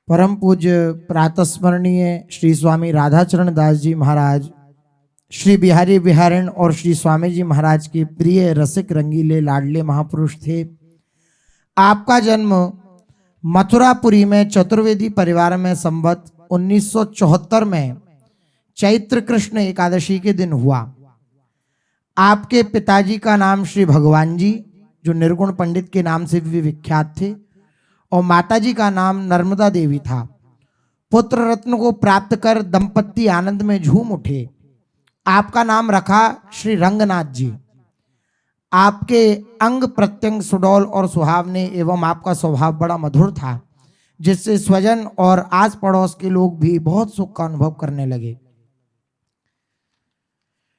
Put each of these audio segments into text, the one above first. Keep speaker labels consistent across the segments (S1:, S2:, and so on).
S1: परम पूज्य प्रातस्मरणीय श्री स्वामी राधाचरण दास जी महाराज, श्री बिहारी बिहारिण और श्री स्वामी जी महाराज के प्रिय रसिक रंगीले लाडले महापुरुष थे। आपका जन्म मथुरापुरी में चतुर्वेदी परिवार में संवत 1974 में चैत्र कृष्ण एकादशी के दिन हुआ। आपके पिताजी का नाम श्री भगवान जी, जो निर्गुण पंडित के नाम से भी विख्यात थे, और माताजी का नाम नर्मदा देवी था। पुत्र रत्न को प्राप्त कर दंपत्ति आनंद में झूम उठे। आपका नाम रखा श्री रंगनाथ जी। आपके अंग प्रत्यंग सुडौल और सुहावने एवं आपका स्वभाव बड़ा मधुर था, जिससे स्वजन और आस पड़ोस के लोग भी बहुत सुख का अनुभव करने लगे।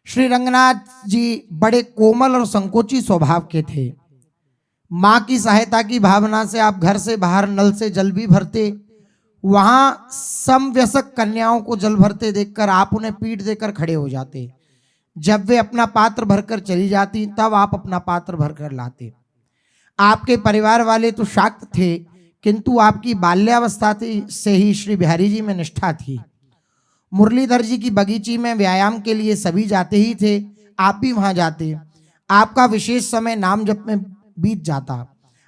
S1: श्री रंगनाथ जी बड़े कोमल और संकोची स्वभाव के थे। माँ की सहायता की भावना से आप घर से बाहर नल से जल भी भरते। वहां समवयस्क कन्याओं को जल भरते देखकर आप उन्हें पीठ देकर खड़े हो जाते। जब वे अपना पात्र भरकर चली जाती, तब आप अपना पात्र भरकर लाते। आपके परिवार वाले तो शाक्त थे, किंतु आपकी बाल्यावस्था से ही श्री बिहारी जी में निष्ठा थी। मुरलीधर जी की बगीची में व्यायाम के लिए सभी जाते ही थे, आप भी वहां जाते। आपका विशेष समय नाम जप में बीत जाता।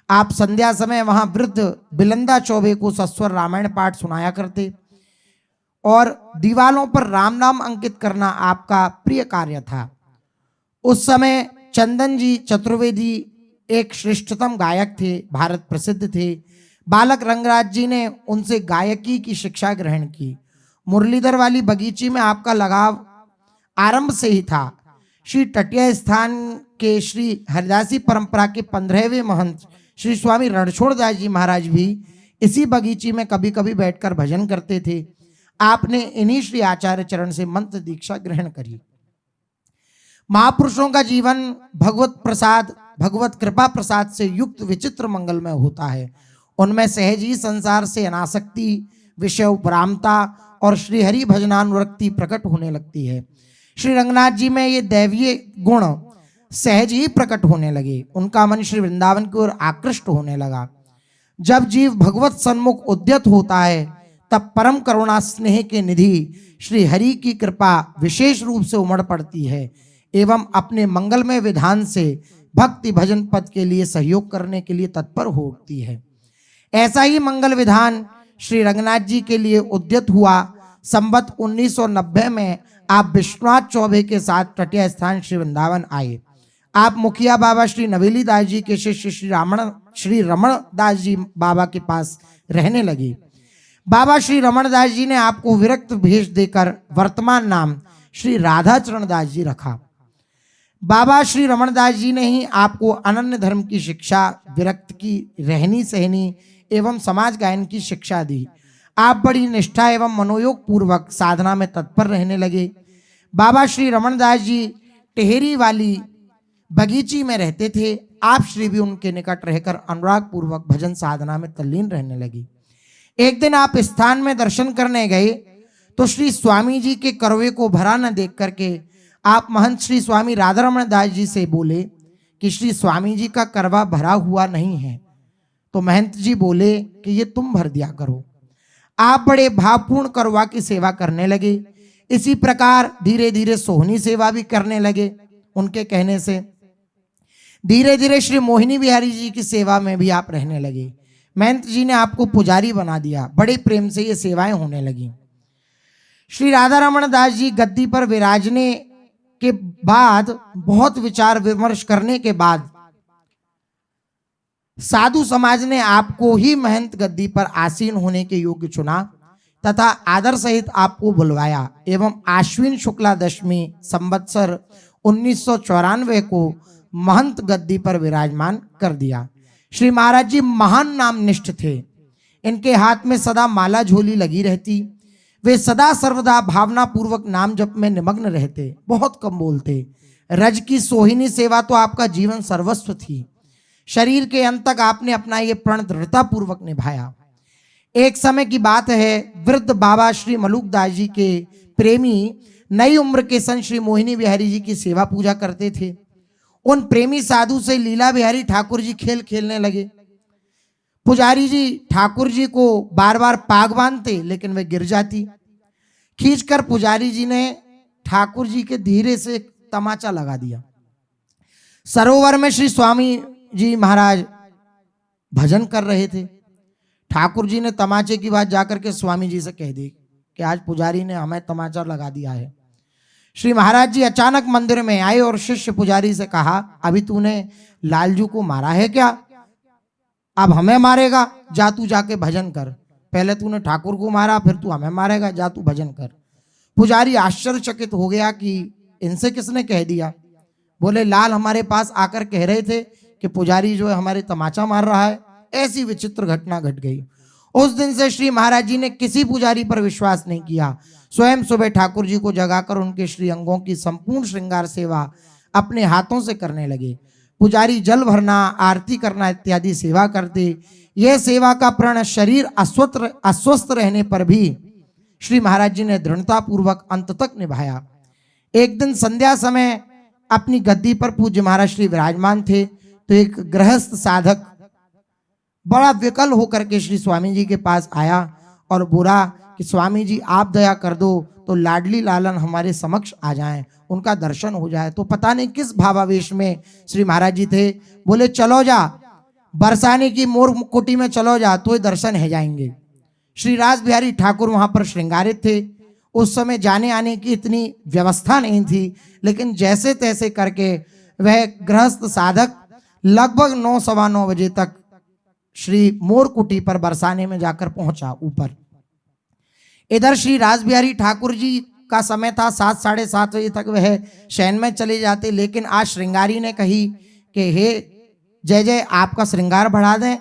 S1: आप संध्या समय वहां वृद्ध बिलंदा चौबे को सस्वर रामायण पाठ सुनाया करते और दीवालों पर राम नाम अंकित करना आपका प्रिय कार्य था। उस समय चंदन जी चतुर्वेदी एक श्रेष्ठतम गायक थे, भारत प्रसिद्ध थे। बालक रंगराज जी ने उनसे गायकी की शिक्षा ग्रहण की। मुरलीधर वाली बगीची में आपका लगाव आरंभ से ही था। श्री टटिया स्थान के श्री हरिदासी परंपरा के 15वें महंत श्री स्वामी रणछोड़ दास जी महाराज भी इसी बगीची में कभी कभी बैठकर भजन करते थे। आपने इन्हीं श्री आचार्य चरण से मंत्र दीक्षा ग्रहण करी। महापुरुषों का जीवन भगवत प्रसाद, भगवत कृपा प्रसाद से युक्त विचित्र मंगलमय होता है। उनमें सहज ही संसार से अनासक्ति, विषय उपरामता और श्रीहरि भजनानुरक्ति प्रकट होने लगती है। श्री रंगनाथ जी में ये दैवीय गुण सहज ही प्रकट होने लगे। उनका मन श्री वृंदावन की ओर आकृष्ट होने लगा। जब जीव भगवत सन्मुख उद्यत होता है, तब परम करुणा स्नेह के निधि श्री हरि की कृपा विशेष रूप से उमड़ पड़ती है एवं अपने मंगलमय विधान से भक्ति भजन पद के लिए सहयोग करने के लिए तत्पर हो उठती है। ऐसा ही मंगल विधान श्री रंगनाथ जी के लिए उद्यत हुआ। संवत 1990 में आप विश्वनाथ चौबे के साथ टटिया स्थान श्री वृंदावन आए। आप मुखिया बाबा श्री नवेली दास जी के शिष्य श्री रमण दास जी बाबा के पास रहने लगे। बाबा श्री रमण दास जी ने आपको विरक्त भेष देकर वर्तमान नाम श्री राधाचरण दास जी रखा। बाबा श्री रमण दास जी ने ही आपको अनन्य धर्म की शिक्षा, विरक्त की रहनी सहनी एवं समाज गायन की शिक्षा दी। आप बड़ी निष्ठा एवं मनोयोग पूर्वक साधना में तत्पर रहने लगे। बाबा श्री रमण दास जी टेहरी वाली बगीची में रहते थे। आप श्री भी उनके निकट रहकर अनुराग पूर्वक भजन साधना में तल्लीन रहने लगी। एक दिन आप स्थान में दर्शन करने गए तो श्री स्वामी जी के करवे को भरा न देख करके आप महंत श्री स्वामी राधारमण दास जी से बोले कि श्री स्वामी जी का करवा भरा हुआ नहीं है। तो महंत जी बोले कि ये तुम भर दिया करो। आप बड़े भावपूर्ण करवा की सेवा करने लगे। इसी प्रकार धीरे धीरे सोहनी सेवा भी करने लगे। उनके कहने से धीरे धीरे श्री मोहिनी बिहारी जी की सेवा में भी आप रहने लगे। महंत जी ने आपको पुजारी बना दिया। बड़े प्रेम से ये सेवाएं होने लगी। श्री राधा रमण दास जी गद्दी पर विराजने के बाद बहुत विचार विमर्श करने के बाद साधु समाज ने आपको ही महंत गद्दी पर आसीन होने के योग्य चुना तथा आदर सहित आपको बुलवाया एवं आश्विन शुक्ला दशमी संवत्सर 1994 को महंत गद्दी पर विराजमान कर दिया। श्री महाराज जी महान नाम निष्ठ थे। इनके हाथ में सदा माला झोली लगी रहती। वे सदा सर्वदा भावना पूर्वक नाम जप में निमग्न रहते, बहुत कम बोलते। रज की सोहिनी सेवा तो आपका जीवन सर्वस्व थी। शरीर के अंत तक आपने अपना ये प्रण दृढ़ता पूर्वक निभाया। एक समय की बात है, वृद्ध बाबा श्री मलुक दास जी के प्रेमी नई उम्र के संत श्री मोहिनी बिहारी जी की सेवा पूजा करते थे। उन प्रेमी साधु से लीला बिहारी ठाकुर जी खेल खेलने लगे। पुजारी जी ठाकुर जी को बार बार पाग बांधते, लेकिन वे गिर जाती। खींचकर पुजारी जी ने ठाकुर जी के धीरे से एक तमाचा लगा दिया। सरोवर में श्री स्वामी जी महाराज भजन कर रहे थे। ठाकुर जी ने तमाचे की बात जाकर के स्वामी जी से कह दी कि आज पुजारी ने हमें तमाचा लगा दिया है। श्री महाराज जी अचानक मंदिर में आए और शिष्य पुजारी से कहा, अभी तूने लालजू को मारा है क्या? अब हमें मारेगा? जा तू जाके भजन कर। पहले तूने ठाकुर को मारा, फिर तू हमें मारेगा, जा तू भजन कर। पुजारी आश्चर्यचकित हो गया कि इनसे किसने कह दिया। बोले, लाल हमारे पास आकर कह रहे थे कि पुजारी जो है हमारे तमाचा मार रहा है। ऐसी विचित्र घटना घट गई। उस दिन से श्री महाराज जी ने किसी पुजारी पर विश्वास नहीं किया। स्वयं सुबह ठाकुर जी को जगाकर उनके श्री अंगों की संपूर्ण श्रृंगार सेवा अपने हाथों से करने लगे। पुजारी जल भरना, आरती करना इत्यादि सेवा करते। यह सेवा का प्रण शरीर अस्वस्थ रहने पर भी श्री महाराज जी ने दृढ़ता पूर्वक अंत तक निभाया। एक दिन संध्या समय अपनी गद्दी पर पूज्य महाराज श्री विराजमान थे, तो एक गृहस्थ साधक बड़ा विकल होकर के श्री स्वामी जी के पास आया और बोला कि स्वामी जी आप दया कर दो तो लाडली लालन हमारे समक्ष आ जाएं, उनका दर्शन हो जाए। तो पता नहीं किस भावावेश में श्री महाराज जी थे। बोले, चलो जा, बरसाने की मोर कुटी में चलो जा, तो दर्शन है जाएंगे। श्री रास बिहारी ठाकुर वहां पर श्रृंगारित थे। उस समय जाने आने की इतनी व्यवस्था नहीं थी, लेकिन जैसे तैसे करके वह गृहस्थ साधक लगभग 9 सवा 9 बजे तक श्री मोर कुटी पर बरसाने में जाकर पहुंचा ऊपर। इधर श्री रास बिहारी ठाकुर जी का समय था 7 साढ़े 7 बजे तक वह शयन में चले जाते। लेकिन आज श्रृंगारी ने कही कि हे जय जय आपका श्रृंगार बढ़ा दें।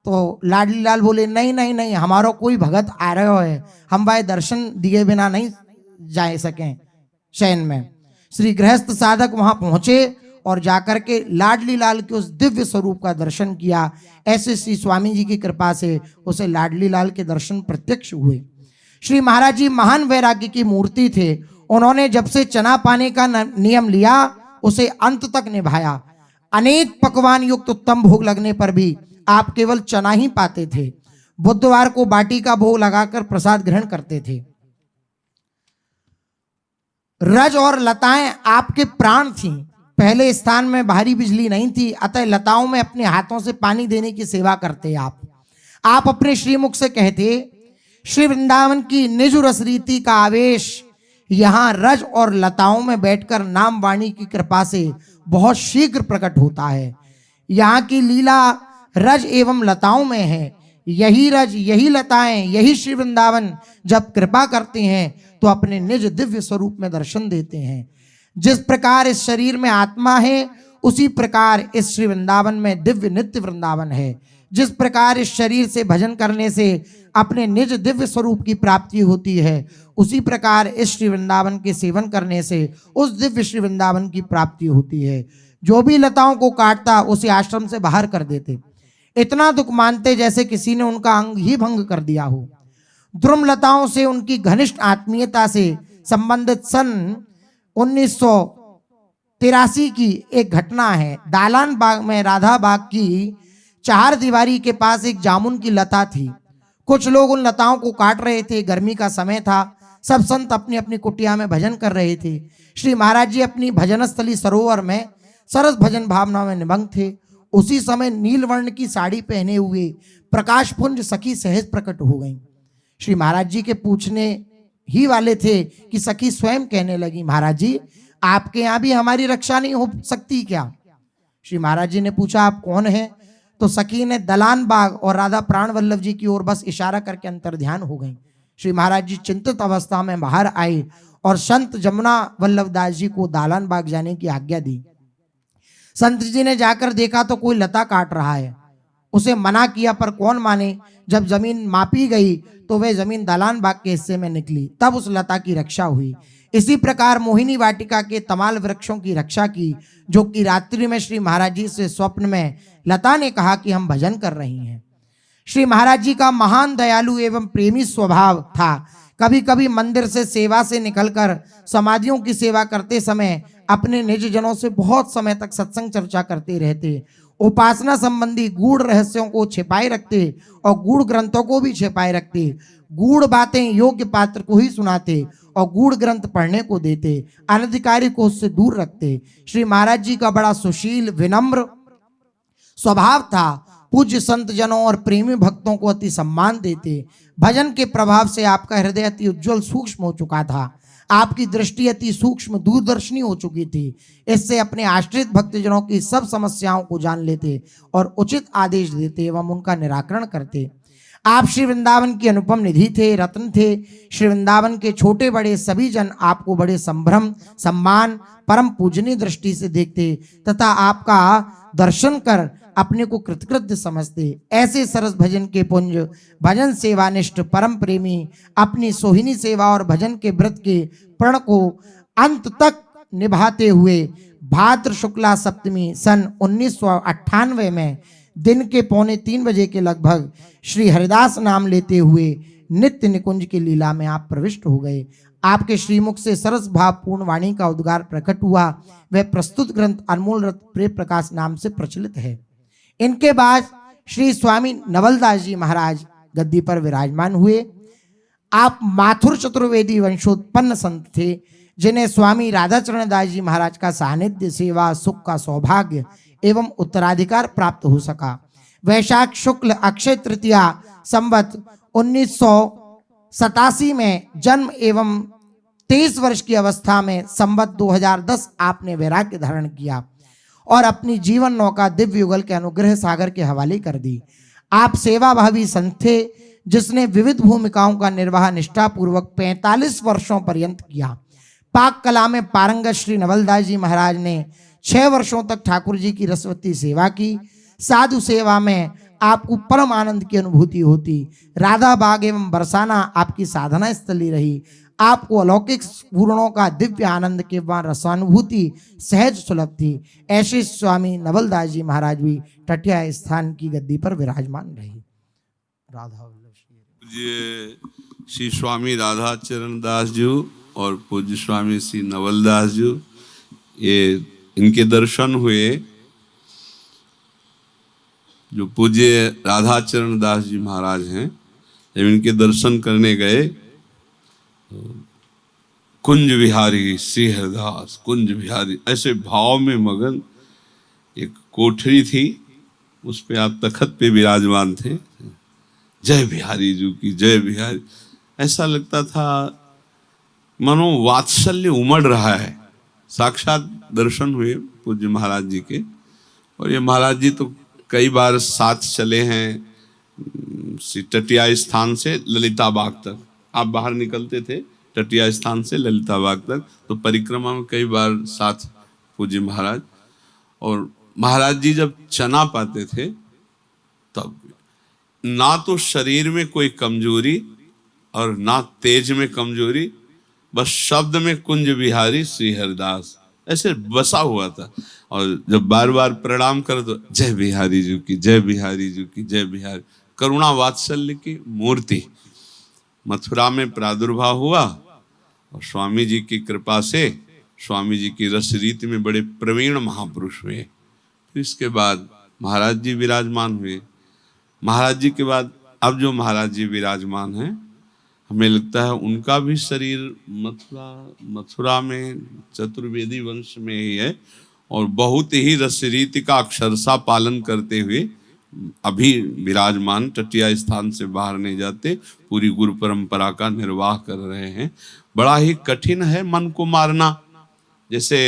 S1: तो लाडली लाल बोले, नहीं नहीं नहीं, हमारा कोई भगत आ रहे है, हम भाई दर्शन दिए बिना नहीं जा सकें शयन में। श्री गृहस्थ साधक वहां पहुंचे और जाकर के लाडली लाल के उस दिव्य स्वरूप का दर्शन किया। ऐसे श्री स्वामी जी की कृपा से उसे लाडली लाल के दर्शन प्रत्यक्ष हुए। श्री महाराज जी महान वैराग्य की मूर्ति थे। उन्होंने जब से चना पाने का नियम लिया उसे अंत तक निभाया। अनेक पकवान युक्त उत्तम भोग लगने पर भी आप केवल चना ही पाते थे। बुधवार को बाटी का भोग लगाकर प्रसाद ग्रहण करते थे। रज और लताएं आपके प्राण थीं। पहले स्थान में भारी बिजली नहीं थी, अतः लताओं में अपने हाथों से पानी देने की सेवा करते आप अपने श्रीमुख से कहते, श्री वृंदावन की निज रस रीति का आवेश यहाँ रज और लताओं में बैठकर नाम वाणी की कृपा से बहुत शीघ्र प्रकट होता है। यहाँ की लीला रज एवं लताओं में है। यही रज, यही लताएं, यही श्री वृंदावन जब कृपा करते हैं तो अपने निज दिव्य स्वरूप में दर्शन देते हैं। जिस प्रकार इस शरीर में आत्मा है, उसी प्रकार इस श्री वृंदावन में दिव्य नित्य वृंदावन है। जिस प्रकार इस शरीर से भजन करने से अपने निज दिव्य स्वरूप की प्राप्ति होती है, उसी प्रकार इस श्री वृंदावन के सेवन करने से उस दिव्य श्री वृंदावन की प्राप्ति होती है। जो भी लताओं को काटता उसे आश्रम से बाहर कर देते। इतना दुख मानते जैसे किसी ने उनका अंग ही भंग कर दिया हो। द्रुम लताओं से उनकी घनिष्ठ आत्मीयता से संबंधित सन 1983 की एक घटना है। दालान बाग में राधा बाग की 4 दीवारी के पास एक जामुन की लता थी। कुछ लोग उन लताओं को काट रहे थे। गर्मी का समय था। सब संत अपनी अपनी कुटिया में भजन कर रहे थे। श्री महाराज जी अपनी भजन स्थली सरोवर में सरस भजन भावना में निमग्न थे। उसी समय नीलवर्ण की साड़ी पहने हुए प्रकाश पुंज सखी सहज प्रकट हो गई। श्री महाराज जी के पूछने ही वाले थे कि सखी स्वयं कहने लगी, महाराज जी आपके यहाँ भी हमारी रक्षा नहीं हो सकती क्या? श्री महाराज जी ने पूछा, आप कौन हैं? तो सखी ने दलान बाग और राधा प्राण वल्लभ जी की ओर बस इशारा करके अंतर ध्यान हो गई। श्री महाराज जी चिंतित अवस्था में बाहर आए और संत जमुना वल्लभ दास जी को दालान बाग जाने की आज्ञा दी। संत जी ने जाकर देखा तो कोई लता काट रहा है। उसे मना किया पर कौन माने। जब जमीन मापी गई तो वह जमीन दालान बाग के हिस्से में निकली, तब उस लता की रक्षा हुई। इसी प्रकार मोहिनी वाटिका के तमाल वृक्षों की रक्षा की, जो कि रात्रि में श्री महाराज जी से स्वप्न में लता ने कहा कि हम भजन कर रही हैं। श्री महाराज जी का महान दयालु एवं प्रेमी स्वभाव था। कभी कभी मंदिर से सेवा से निकलकर समाधियों की सेवा करते समय अपने निज जनों से बहुत समय तक सत्संग चर्चा करते रहते। उपासना संबंधी गूढ़ रहस्यों को छिपाए रखते और गूढ़ ग्रंथों को भी छिपाए रखते, गूढ़ बातें योग्य पात्र को ही सुनाते और गूढ़ ग्रंथ पढ़ने को देते, अनधिकारी को उससे दूर रखते। श्री महाराज जी का बड़ा सुशील विनम्र स्वभाव था। पूज्य संत जनों और प्रेमी भक्तों को अति सम्मान देते। भजन के प्रभाव से आपका हृदय अति उज्जवल सूक्ष्म हो चुका था। आपकी दृष्टि अति सूक्ष्म दूरदर्शनी हो चुकी थी। इससे अपने आश्रित भक्तजनों की सब समस्याओं को जान लेते और उचित आदेश देते एवं उनका निराकरण करते। आप श्री वृंदावन की अनुपम निधि थे, रत्न थे। श्री वृंदावन के छोटे बड़े सभी जन आपको बड़े संभ्रम, सम्मान, परम पूजनीय दृष्टि से देखते तथा आपका दर्शन कर अपने को कृतकृत्य समझते। ऐसे सरस भजन के पुंज, भजन सेवानिष्ठ परम प्रेमी अपनी सोहिनी सेवा और भजन के व्रत के प्रण को अंत तक निभाते हुए भाद्र शुक्ला सप्तमी सन 1998 में दिन के 2:45 बजे के लगभग श्री हरिदास नाम लेते हुए नित्य निकुंज की लीला में आप प्रविष्ट हो गए। आपके श्रीमुख से सरस भावपूर्ण वाणी का उद्गार प्रकट हुआ। वह प्रस्तुत ग्रंथ अनमोल रत्न प्रेम प्रकाश नाम से प्रचलित है। इनके बाद श्री स्वामी नवलदास जी महाराज गद्दी पर विराजमान हुए। आप माथुर चतुर्वेदी वंशोत्पन्न संत थे, जिन्हें स्वामी राधाचरण दास जी महाराज का सानिध्य, सेवा, सुख का सौभाग्य एवं उत्तराधिकार प्राप्त हो सका। वैशाख शुक्ल अक्षय तृतीया संवत 1987 में जन्म एवं 23 वर्ष की अवस्था में संवत 2010 आपने वैराग्य धारण किया और अपनी जीवन नौका दिव्य युगल के अनुग्रह सागर के हवाले कर दी। आप सेवाभावी संत थे, जिसने विविध भूमिकाओं का निर्वाह निष्ठापूर्वक 45 वर्षों पर्यंत किया। पाक कला में पारंगत श्री नवलदास जी महाराज ने 6 वर्षों तक ठाकुर जी की रसवती सेवा की। साधु सेवा में आपको परम आनंद की अनुभूति होती। राधा बाग एवं बरसाना आपकी साधना स्थली रही। आपको अलौकिक पूर्णों का दिव्य आनंद के वहाँ रसानुभूति सहज सुलभ थी। ऐसे स्वामी नवलदास जी महाराज भी टटिया स्थान की गद्दी पर विराजमान रही। राधा
S2: पूज्य श्री स्वामी राधा चरण दास जी और पूज्य स्वामी श्री नवलदास जी, ये इनके दर्शन हुए। जो पूज्य राधा चरण दास जी महाराज हैं, जब इनके दर्शन करने गए, कुंज विहारी श्री हरिदास, कुंज विहारी, ऐसे भाव में मगन। एक कोठरी थी, उस पे आप तखत पे विराजमान थे। जय बिहारी जी की जय बिहारी, ऐसा लगता था मानो वात्सल्य उमड़ रहा है। साक्षात दर्शन हुए पूज्य महाराज जी के। और ये महाराज जी तो कई बार साथ चले हैं टटिया स्थान से ललिता बाग तक। आप बाहर निकलते थे टटिया स्थान से ललिता बाग तक, तो परिक्रमा में कई बार साथ पूज्य महाराज। और महाराज जी जब चना पाते थे तब ना तो शरीर में कोई कमजोरी और ना तेज में कमजोरी, बस शब्द में कुंज विहारी श्री हरिदास ऐसे बसा हुआ था। और जब बार बार प्रणाम कर तो जय बिहारी जी की जय बिहारी जी की जय बिहारी, करुणा वात्सल्य की मूर्ति। मथुरा में प्रादुर्भाव हुआ और स्वामी जी की कृपा से स्वामी जी की रस रीति में बड़े प्रवीण महापुरुष हुए। फिर इसके बाद महाराज जी विराजमान हुए। महाराज जी के बाद अब जो महाराज जी विराजमान हैं, हमें लगता है उनका भी शरीर मथुरा में चतुर्वेदी वंश में ही है और बहुत ही रस रीति का अक्षरशः पालन करते हुए अभी विराजमान, टटिया स्थान से बाहर नहीं जाते, पूरी गुरु परंपरा का निर्वाह कर रहे हैं। बड़ा ही कठिन है मन को मारना। जैसे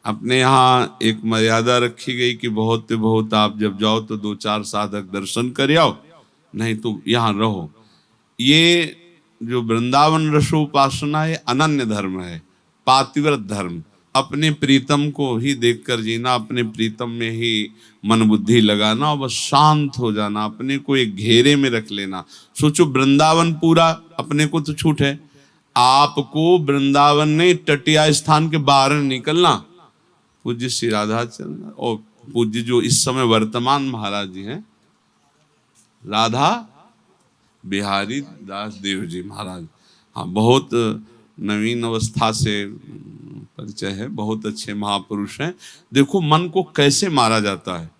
S2: अपने यहाँ एक मर्यादा रखी गई कि बहुत बहुत आप जब जाओ तो 2-4 साधक दर्शन कर आओ, नहीं तो यहाँ रहो। ये जो वृंदावन रसोपासना है अनन्य धर्म है, पातिव्रत धर्म। अपने प्रीतम को ही देखकर जीना, अपने प्रीतम में ही मन बुद्धि लगाना और बस शांत हो जाना, अपने को एक घेरे में रख लेना। सोचो वृंदावन पूरा अपने को तो छूट है, आपको वृंदावन नहीं टटिया स्थान के बाहर निकलना। पूज्य श्री राधाचरण और पूज्य जो इस समय वर्तमान महाराज जी हैं राधा बिहारी दास देव जी महाराज, हाँ बहुत नवीन अवस्था से परिचय है, बहुत अच्छे महापुरुष हैं। देखो मन को कैसे मारा जाता है।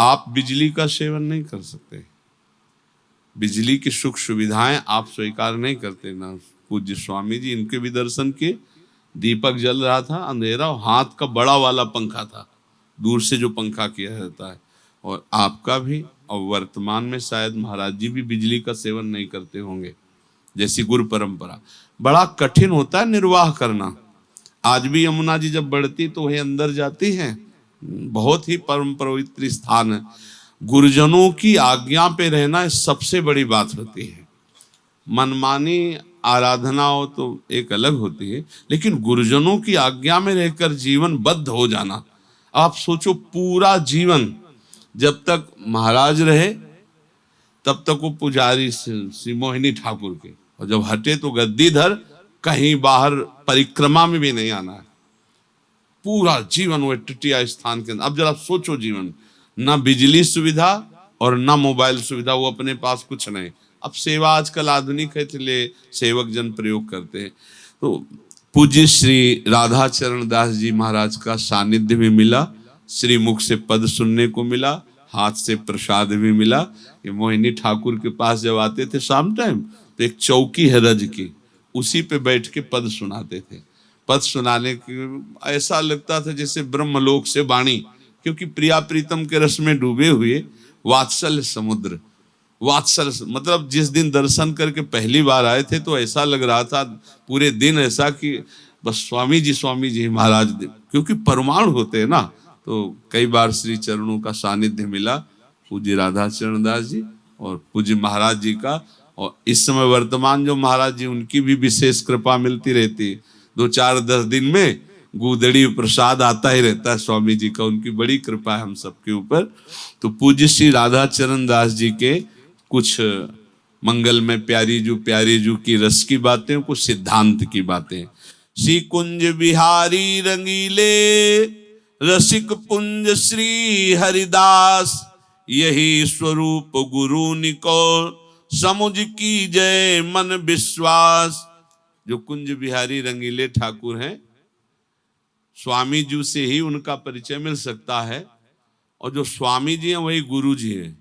S2: आप बिजली का सेवन नहीं कर सकते, बिजली की सुख सुविधाएं आप स्वीकार नहीं करते ना। पूज्य स्वामी जी, इनके भी दर्शन किए, दीपक जल रहा था, अंधेरा, हाथ का बड़ा वाला पंखा था, दूर से जो पंखा किया जाता है, और आपका भी। और वर्तमान में शायद महाराज जी भी बिजली का सेवन नहीं करते होंगे, जैसी गुरु परंपरा। बड़ा कठिन होता है निर्वाह करना। आज भी यमुना जी जब बढ़ती तो वही अंदर जाती हैं, बहुत ही परम पवित्र स्थान है। गुरुजनों की आज्ञा पे रहना सबसे बड़ी बात होती है। मनमानी आराधना हो तो एक अलग होती है, लेकिन गुरुजनों की आज्ञा में रहकर जीवन बद्ध हो जाना। आप सोचो, पूरा जीवन जब तक महाराज रहे तब तक वो पुजारी श्री मोहिनी ठाकुर के, और जब हटे तो गद्दीधर, कहीं बाहर परिक्रमा में भी नहीं आना है। पूरा जीवन वो टिटिया स्थान के अंदर। अब जरा सोचो, जीवन ना बिजली सुविधा और ना मोबाइल सुविधा, वो अपने पास कुछ नहीं। अब सेवा आजकल आधुनिक है, इसलिए सेवक जन प्रयोग करते हैं। तो पूज्य श्री राधा चरण दास जी महाराज का सानिध्य भी मिला, श्री मुख से पद सुनने को मिला, हाथ से प्रसाद भी मिला। ये मोहिनी ठाकुर के पास जब आते थे शाम टाइम, तो एक चौकी है रज की, उसी पे बैठ के पद सुनाते थे। पद सुनाने की ऐसा लगता था जैसे ब्रह्मलोक से वाणी, क्योंकि प्रिया प्रीतम के रस में डूबे हुए वात्सल्य समुद्र। वात्सल्य मतलब जिस दिन दर्शन करके पहली बार आए थे तो ऐसा लग रहा था पूरे दिन ऐसा कि बस स्वामी जी महाराज, क्योंकि परमाणु होते हैं ना। तो कई बार श्री चरणों का सानिध्य मिला, पूज्य राधा चरण दास जी और पूज्य महाराज जी का। और इस समय वर्तमान जो महाराज जी, उनकी भी विशेष कृपा मिलती रहती है। 2-4-10 दिन में गुदड़ी प्रसाद आता ही रहता है स्वामी जी का, उनकी बड़ी कृपा है हम सबके ऊपर। तो पूज्य श्री राधा चरण दास जी के कुछ मंगल में प्यारी जू की रस की बातें, कुछ सिद्धांत की बातें। श्री कुंज बिहारी रंगीले, रसिक पुंज श्री हरिदास, यही स्वरूप गुरु निको, समुझ की जय मन विश्वास। जो कुंज बिहारी रंगीले ठाकुर हैं, स्वामी जी से ही उनका परिचय मिल सकता है, और जो स्वामी जी हैं वही गुरु जी हैं।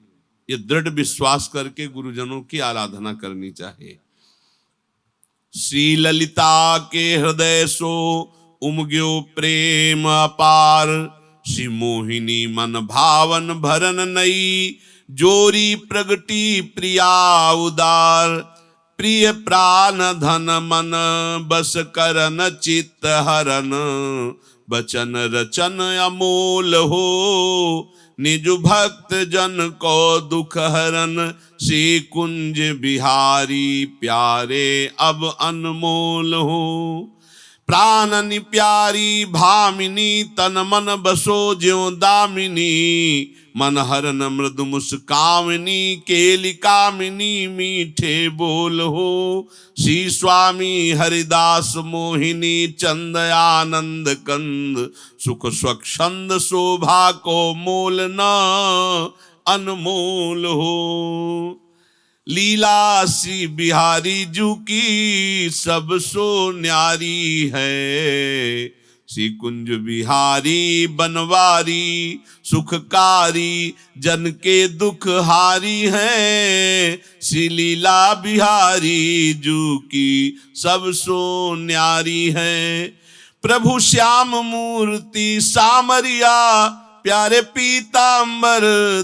S2: ये दृढ़ विश्वास करके गुरुजनों की आराधना करनी चाहिए। श्री ललिता के हृदय सो उमग्यो प्रेम अपार, श्री मोहिनी मन भावन भरन नई, जोरी प्रगटी प्रिया उदार, प्रिय प्राण धन मन बस करन चित्त हरन, बचन रचन अमोल हो, निज भक्त जन को दुख हरन, श्री कुंज बिहारी प्यारे अब अनमोल हो। प्राणनि प्यारी भामिनी, तन मन बसो ज्यों दामिनी, मन हरन मृदु मुस्कामिनी, केली कामिनी मीठे बोल हो। श्री स्वामी हरिदास मोहिनी चंद आनंद कंद, सुख स्वच्छंद शोभा को मोल न अनमोल हो। लीला श्री बिहारी जू की सब सो न्यारी है, श्री कुंज बिहारी बनवारी सुखकारी, जन के दुख हारी है, श्री लीला बिहारी जू की सब सो न्यारी है। प्रभु श्याम मूर्ति सामरिया, प्यारे पीतांबर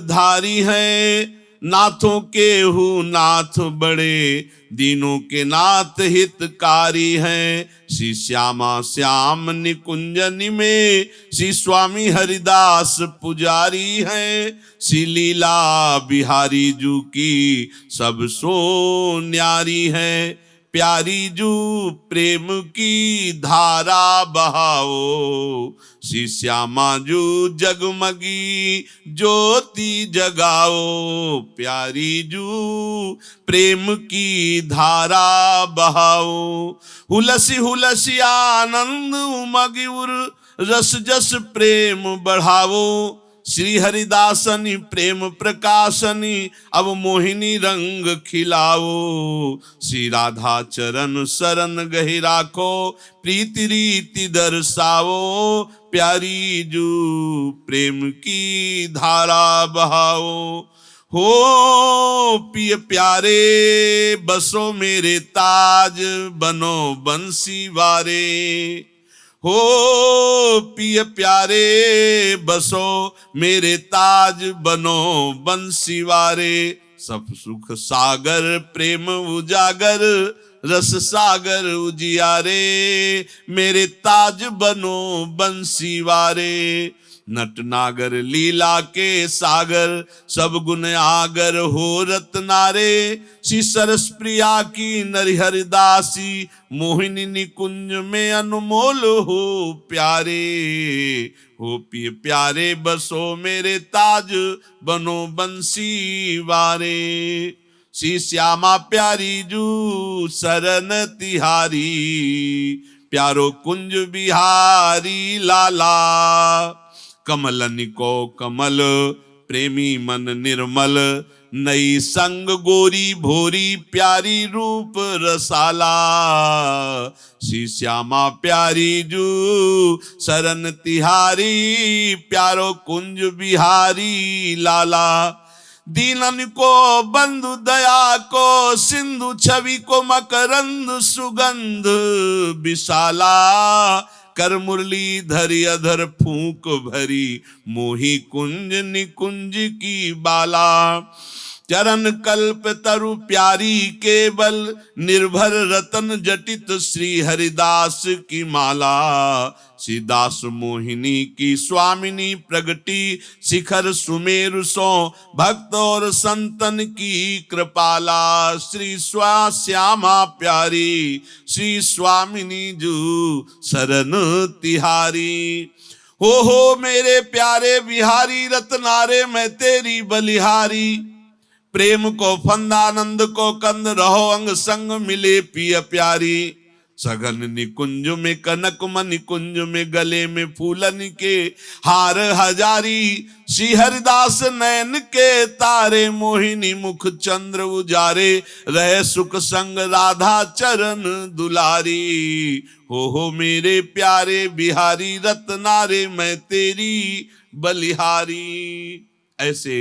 S2: धारी है, नाथों के हु नाथ बड़े, दीनों के नाथ हितकारी हैं, श्री श्यामा श्याम निकुंजनी में, श्री स्वामी हरिदास पुजारी हैं, श्री लीला बिहारी जू की सब सो न्यारी है। प्यारी जू प्रेम की धारा बहाओ, श्री श्यामा जू जगमगी ज्योति जगाओ, प्यारी जू प्रेम की धारा बहाओ। हुलसी हुलसी आनंद उमगी उर, रस जस प्रेम बढ़ावो, श्री हरिदासनी प्रेम प्रकाशनी, अब मोहिनी रंग खिलाओ। श्री राधा चरण शरण गहि राखो, प्रीति रीति दर्शाओ। प्यारी जू प्रेम की धारा बहाओ। हो पिय प्यारे बसो मेरे ताज, बनो बंसी वारे। हो पिय प्यारे बसो मेरे ताज, बनो बंसी वारे। सब सुख सागर प्रेम उजागर, रस सागर उजियारे। मेरे ताज बनो बंसी वारे। नट नागर लीला के सागर, सब गुण आगर हो रत्नारे। श्री सरस प्रिया की नरिहरदासी, मोहिनी निकुंज में अनमोल हो प्यारे। हो पिय प्यारे बसो मेरे ताज, बनो बंसी वारे। श्री श्यामा प्यारी जू शरण तिहारी, प्यारो कुंज बिहारी लाला। कमलन को कमल प्रेमी मन निर्मल, नई संग गोरी भोरी प्यारी रूप रसाला। श्री श्यामा प्यारी जू शरण तिहारी, प्यारो कुंज बिहारी लाला। दीनन को बंधु दया को सिंधु, छवि को मकरंद सुगंध विशाला। कर मुरली धरि अधर फूंक भरी, मोही कुंज निकुंज की बाला। चरण कल्प तरु प्यारी केवल, निर्भर रतन जटित श्री हरिदास की माला। श्री दास मोहिनी की स्वामिनी प्रगति, शिखर सुमेरु सो भक्त और संतन की कृपाला। श्री श्यामा प्यारी श्री स्वामिनी जू शरण तिहारी। हो मेरे प्यारे बिहारी रत्नारे, मैं तेरी बलिहारी। प्रेम को फंदानंद को कंद, रहो अंग संग मिले पिय प्यारी। सघन निकुंज में कनक मणि कुंज में, गले में फूलन के हार हजारी। श्री हरिदास नयन के तारे, मोहिनी मुख चंद्र उजारे। रहे सुख संग राधा चरण दुलारी। हो मेरे प्यारे बिहारी रत्नारे, मैं तेरी बलिहारी। ऐसे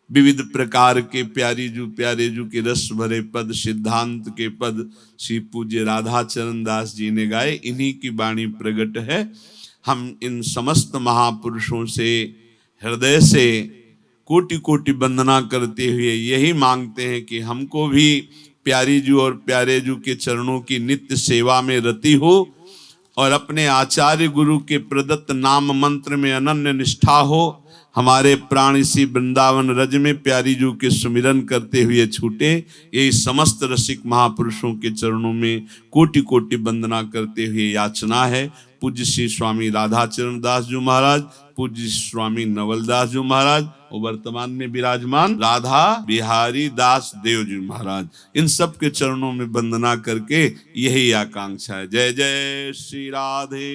S2: विविध प्रकार के प्यारे जू के रस भरे पद, सिद्धांत के पद श्री पूज्य राधा चरण दास जी ने गाए। इन्हीं की वाणी प्रकट है। हम इन समस्त महापुरुषों से हृदय से कोटि कोटि वंदना करते हुए यही मांगते हैं कि हमको भी प्यारी जू और प्यारे जू के चरणों की नित्य सेवा में रति हो, और अपने आचार्य गुरु के प्रदत्त नाम मंत्र में अनन्य निष्ठा हो। हमारे प्राण इसी वृंदावन रज में प्यारी जू के सुमिरन करते हुए छूटे। यही समस्त रसिक महापुरुषों के चरणों में कोटि कोटि वंदना करते हुए याचना है। पूज्य श्री स्वामी राधाचरण दास जी महाराज, पूज्य स्वामी नवलदास जी महाराज और वर्तमान में विराजमान राधा बिहारी दास देव जी महाराज, इन सब के चरणों में वंदना करके यही आकांक्षा है। जय जय श्री राधे।